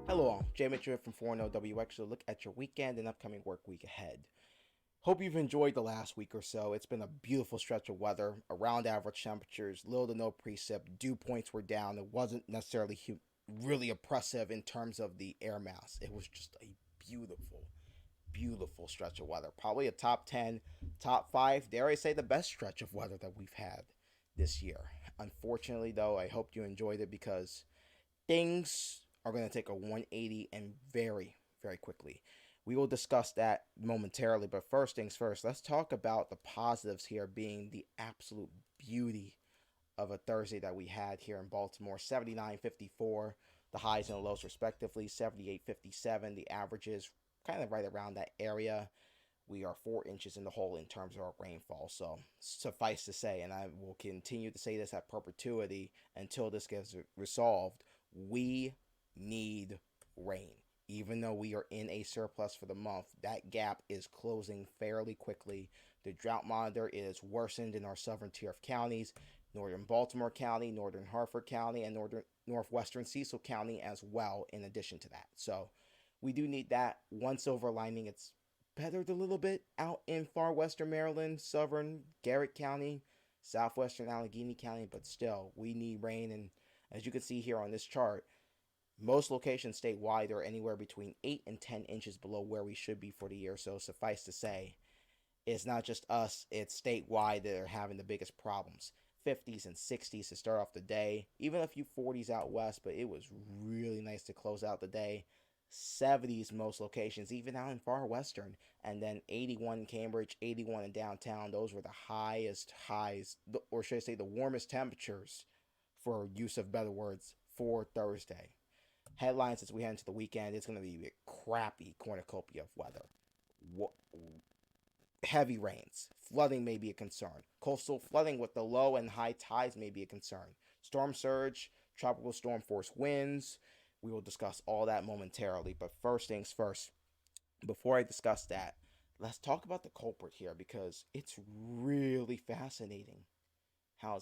Hello all, Jay Mitchell from 40WX to look at your weekend and upcoming work week ahead. Hope you've enjoyed the last week or so. It's been a beautiful stretch of weather, around average temperatures, little to no precip, dew points were down. It wasn't necessarily really oppressive in terms of the air mass. It was just a beautiful, beautiful stretch of weather. Probably a top 10, top 5, dare I say the best stretch of weather that we've had this year. Unfortunately, though, I hope you enjoyed it because things are going to take a 180 and very, very quickly. We will discuss that momentarily, but first things first, let's talk about the positives here being the absolute beauty of a Thursday that we had here in Baltimore. 79.54, the highs and the lows respectively, 78.57, the averages kind of right around that area. We are 4 inches in the hole in terms of our rainfall. So suffice to say, and I will continue to say this at perpetuity until this gets resolved, we need rain. Even though we are in a surplus for the month, that gap is closing fairly quickly. The drought monitor is worsened in our southern tier of counties, northern Baltimore County, northern Hartford County, and northwestern Cecil County as well, in addition to that. So we do need that. One silver lining, it's bettered a little bit out in far western Maryland, southern Garrett County, southwestern Allegheny County, but still, we need rain. And as you can see here on this chart, most locations statewide are anywhere between 8 and 10 inches below where we should be for the year. So suffice to say, it's not just us, it's statewide that are having the biggest problems. 50s and 60s to start off the day, even a few 40s out west, but it was really nice to close out the day. 70s most locations, even out in far western, and then 81 in Cambridge, 81 in downtown. Those were the highest highs, or should I say the warmest temperatures, for use of better words, for Thursday. Headlines as we head into the weekend, it's going to be a crappy cornucopia of weather. Heavy rains, flooding may be a concern. Coastal flooding with the low and high tides may be a concern. Storm surge, tropical storm force winds. We will discuss all that momentarily, but first things first, before I discuss that, let's talk about the culprit here because it's really fascinating how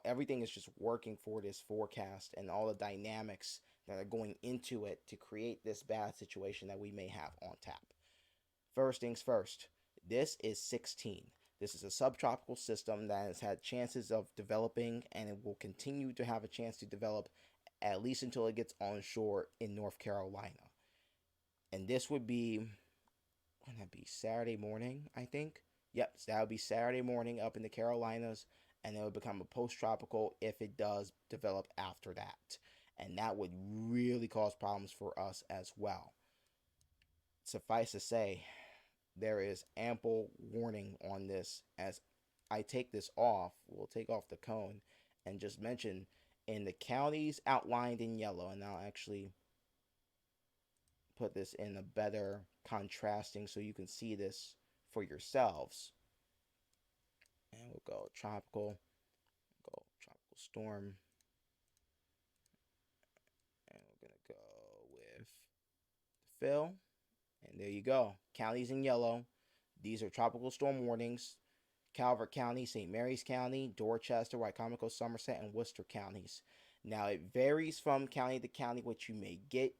everything is just working for this forecast and all the dynamics that are going into it to create this bad situation that we may have on tap. First things first, this is 16. This is a subtropical system that has had chances of developing and it will continue to have a chance to develop at least until it gets onshore in North Carolina. And this would be, wouldn't that be Saturday morning, I think? Yep, so that would be Saturday morning up in the Carolinas, and it would become a post-tropical if it does develop after that. And that would really cause problems for us as well. Suffice to say, there is ample warning on this as I take this off. We'll take off the cone and just mention in the counties outlined in yellow, and I'll actually put this in a better contrasting so you can see this for yourselves. And we'll go tropical storm, and we're gonna go with the fill, and there you go. Counties in yellow. These are tropical storm warnings. Calvert County, St. Mary's County, Dorchester, Wycomico, Somerset, and Worcester counties. Now, it varies from county to county what you may get.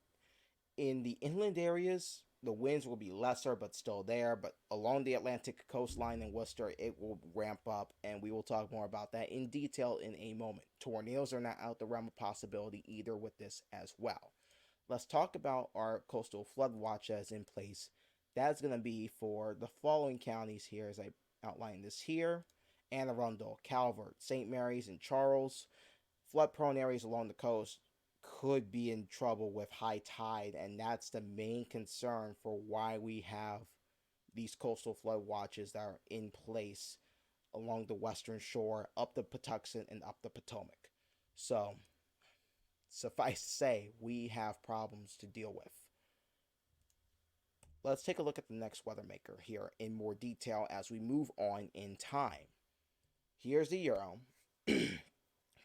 In the inland areas, the winds will be lesser but still there. But along the Atlantic coastline in Worcester, it will ramp up, and we will talk more about that in detail in a moment. Tornadoes are not out the realm of possibility either with this as well. Let's talk about our coastal flood watch that's in place. That's going to be for the following counties here as I outline this here: Anne Arundel, Calvert, St. Mary's, and Charles. Flood prone areas along the coast could be in trouble with high tide, and that's the main concern for why we have these coastal flood watches that are in place along the western shore, up the Patuxent and up the Potomac. So, suffice to say, we have problems to deal with. Let's take a look at the next Weathermaker here in more detail as we move on in time. Here's the Euro.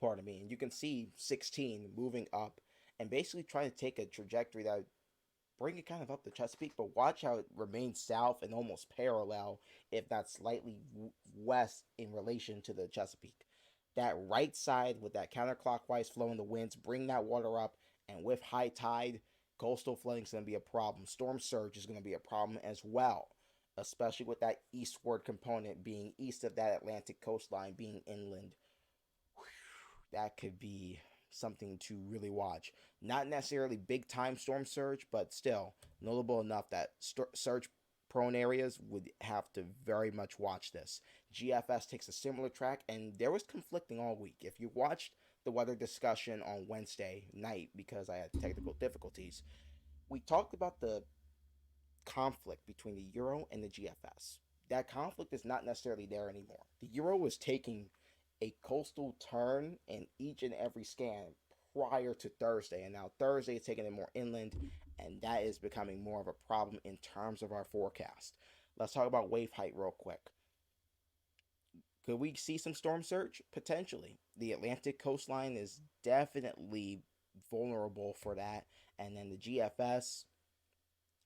Pardon me. And you can see 16 moving up and basically trying to take a trajectory that would bring it kind of up the Chesapeake, but watch how it remains south and almost parallel, if not slightly west in relation to the Chesapeake. That right side with that counterclockwise flow in the winds bring that water up, and with high tide, Coastal flooding is going to be a problem. Storm surge is going to be a problem as well, especially with that eastward component being east of that Atlantic coastline, being inland. That could be something to really watch. Not necessarily big time storm surge, but still notable enough that surge prone areas would have to very much watch this. GFS takes a similar track, and there was conflicting all week. If you watched the weather discussion on Wednesday night, because I had technical difficulties, we talked about the conflict between the Euro and the GFS. That conflict is not necessarily there anymore. The Euro was taking a coastal turn in each and every scan prior to Thursday, and now Thursday is taking it more inland, and that is becoming more of a problem in terms of our forecast. Let's talk about wave height real quick. Could we see some storm surge? Potentially. The Atlantic coastline is definitely vulnerable for that, and then the GFS,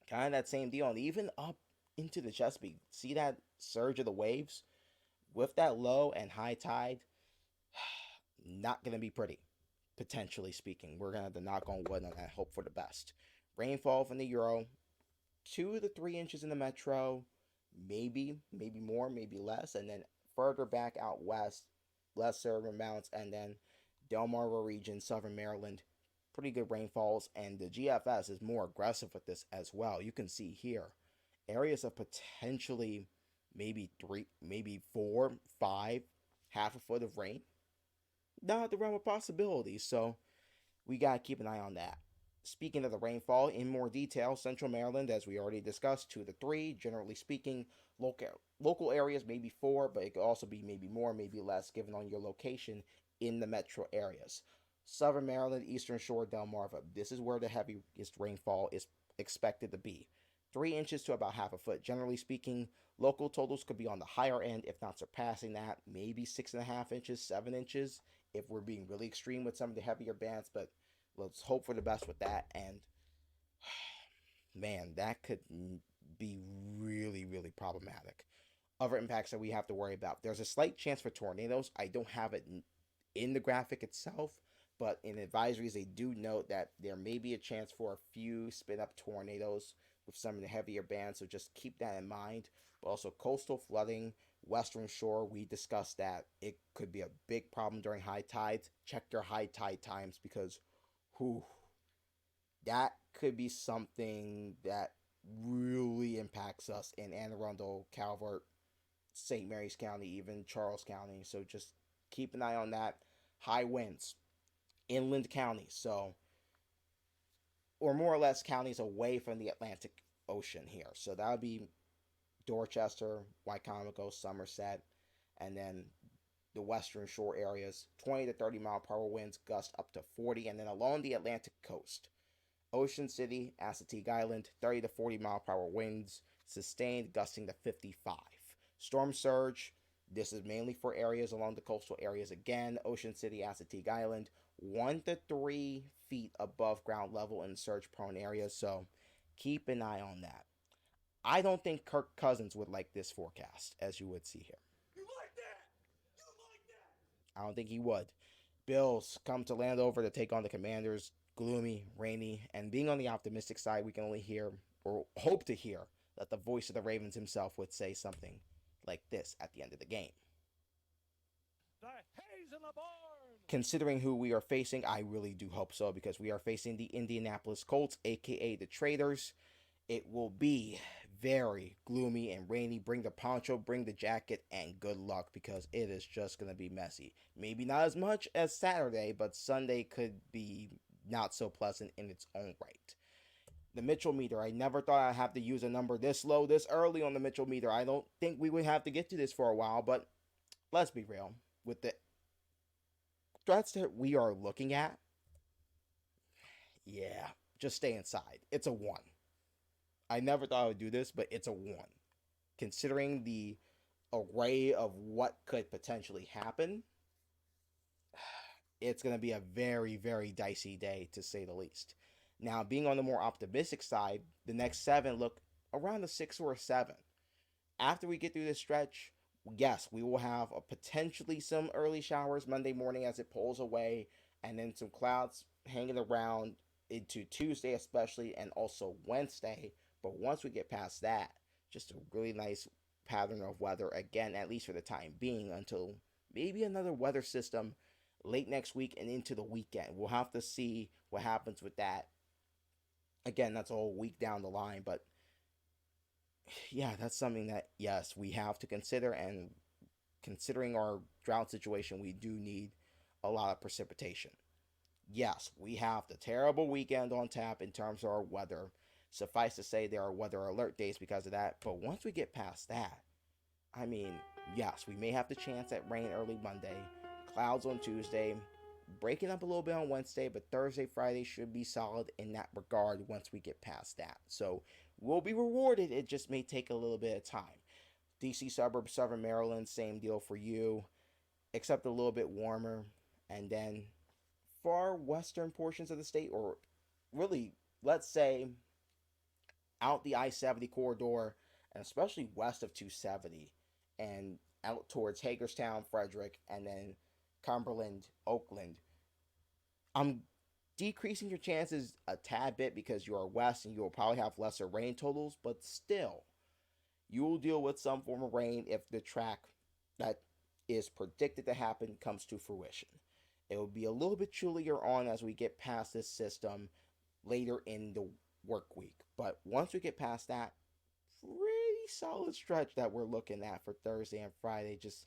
kind of that same deal, and even up into the Chesapeake. See that surge of the waves with that low and high tide? Not going to be pretty, potentially speaking. We're going to have to knock on wood on that, hope for the best. Rainfall from the Euro, 2 to 3 inches in the metro, maybe more, maybe less, and then further back out west, lesser amounts, and then Delmarva region, southern Maryland, pretty good rainfalls, and the GFS is more aggressive with this as well. You can see here areas of potentially maybe three, maybe four, five, half a foot of rain. Not the realm of possibilities, so we got to keep an eye on that. Speaking of the rainfall in more detail, Central Maryland, as we already discussed, 2 to 3. Generally speaking, local areas maybe 4, but it could also be maybe more, maybe less, given on your location in the metro areas. Southern Maryland, Eastern Shore, Delmarva. This is where the heaviest rainfall is expected to be. 3 inches to about half a foot. Generally speaking, local totals could be on the higher end, if not surpassing that. Maybe 6.5 inches, 7 inches, if we're being really extreme with some of the heavier bands, but let's hope for the best with that. And man, that could be really, really problematic. Other impacts that we have to worry about. There's a slight chance for tornadoes. I don't have it in the graphic itself, but in advisories, they do note that there may be a chance for a few spin up tornadoes with some of the heavier bands, so just keep that in mind. But also, coastal flooding, western shore, we discussed that. It could be a big problem during high tides. Check your high tide times because, whew, that could be something that really impacts us in Anne Arundel, Calvert, St. Mary's County, even Charles County. So just keep an eye on that. High winds, inland counties, so or more or less counties away from the Atlantic Ocean here. So that would be Dorchester, Wycomico, Somerset, and then the western shore areas, 20 to 30 mile per hour winds, gust up to 40, and then along the Atlantic coast, Ocean City, Assateague Island, 30 to 40 mile per hour winds, sustained gusting to 55. Storm surge, this is mainly for areas along the coastal areas. Again, Ocean City, Assateague Island, 1 to 3 feet above ground level in surge prone areas. So keep an eye on that. I don't think Kirk Cousins would like this forecast, as you would see here. You like that? You like that? I don't think he would. Bills come to Landover to take on the Commanders. Gloomy, rainy, and being on the optimistic side, we can only hear or hope to hear that the voice of the Ravens himself would say something like this at the end of the game. The haze in the barn! Considering who we are facing, I really do hope so, because we are facing the Indianapolis Colts, aka the Traitors. It will be very gloomy and rainy. Bring the poncho, bring the jacket, and good luck, because it is just going to be messy. Maybe not as much as Saturday, but Sunday could be not so pleasant in its own right. The Mitchell meter, I never thought I'd have to use a number this low, this early on the Mitchell meter. I don't think we would have to get to this for a while, but let's be real. With the threats that we are looking at, yeah, just stay inside. It's a 1. I never thought I would do this, but it's a 1. Considering the array of what could potentially happen, it's going to be a very, very dicey day, to say the least. Now, being on the more optimistic side, the next 7 look around a 6 or a 7. After we get through this stretch, yes, we will have potentially some early showers Monday morning as it pulls away, and then some clouds hanging around into Tuesday especially, and also Wednesday. But once we get past that, just a really nice pattern of weather again, at least for the time being, until maybe another weather system late next week and into the weekend. We'll have to see what happens with that. Again, that's a whole week down the line, but yeah, that's something that, yes, we have to consider. And considering our drought situation, we do need a lot of precipitation. Yes, we have the terrible weekend on tap in terms of our weather. Suffice to say, there are weather alert days because of that. But once we get past that, I mean, yes, we may have the chance at rain early Monday, clouds on Tuesday, breaking up a little bit on Wednesday, but Thursday, Friday should be solid in that regard once we get past that. So we'll be rewarded. It just may take a little bit of time. DC suburbs, Southern Maryland, same deal for you, except a little bit warmer. And then far western portions of the state, or really, let's say, out the I-70 corridor, and especially west of 270, and out towards Hagerstown, Frederick, and then Cumberland, Oakland. I'm decreasing your chances a tad bit because you are west and you will probably have lesser rain totals, but still, you will deal with some form of rain if the track that is predicted to happen comes to fruition. It will be a little bit chillier on as we get past this system later in the work week. But once we get past that, pretty solid stretch that we're looking at for Thursday and Friday. Just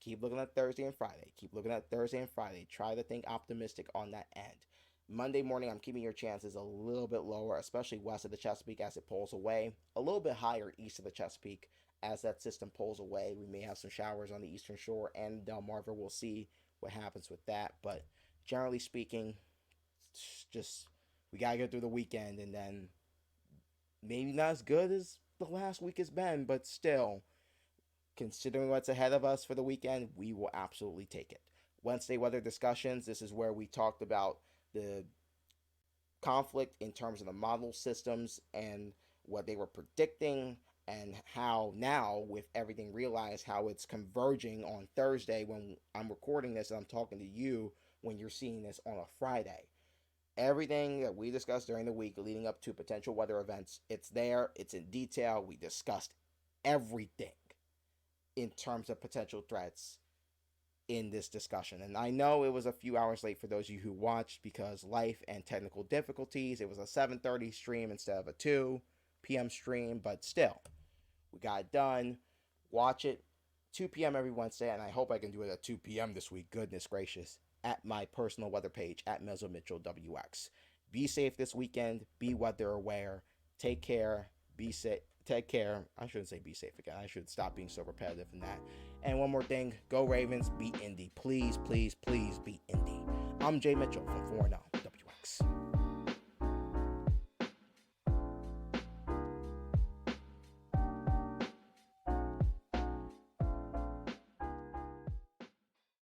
keep looking at Thursday and Friday. Keep looking at Thursday and Friday. Try to think optimistic on that end. Monday morning, I'm keeping your chances a little bit lower, especially west of the Chesapeake as it pulls away. A little bit higher east of the Chesapeake as that system pulls away. We may have some showers on the eastern shore and Delmarva. We'll see what happens with that. But generally speaking, just we got to get through the weekend, and then maybe not as good as the last week has been, but still, considering what's ahead of us for the weekend, we will absolutely take it. Wednesday weather discussions. This is where we talked about the conflict in terms of the model systems and what they were predicting, and how now, with everything realized, how it's converging on Thursday when I'm recording this and I'm talking to you when you're seeing this on a Friday. Everything that we discussed during the week leading up to potential weather events, it's there, it's in detail. We discussed everything in terms of potential threats in this discussion. And I know it was a few hours late for those of you who watched because life and technical difficulties. It was a 7:30 stream instead of a 2 p.m. stream, but still, we got it done. Watch it 2 p.m. every Wednesday, and I hope I can do it at 2 p.m. this week. Goodness gracious. At my personal weather page at Mezzo Mitchell WX. Be safe this weekend. Be weather aware. Take care. Be safe. Take care. I shouldn't say be safe again. I should stop being so repetitive in that. And one more thing. Go Ravens. Be Indy. Please, please, please be Indy. I'm Jay Mitchell from 4 WX.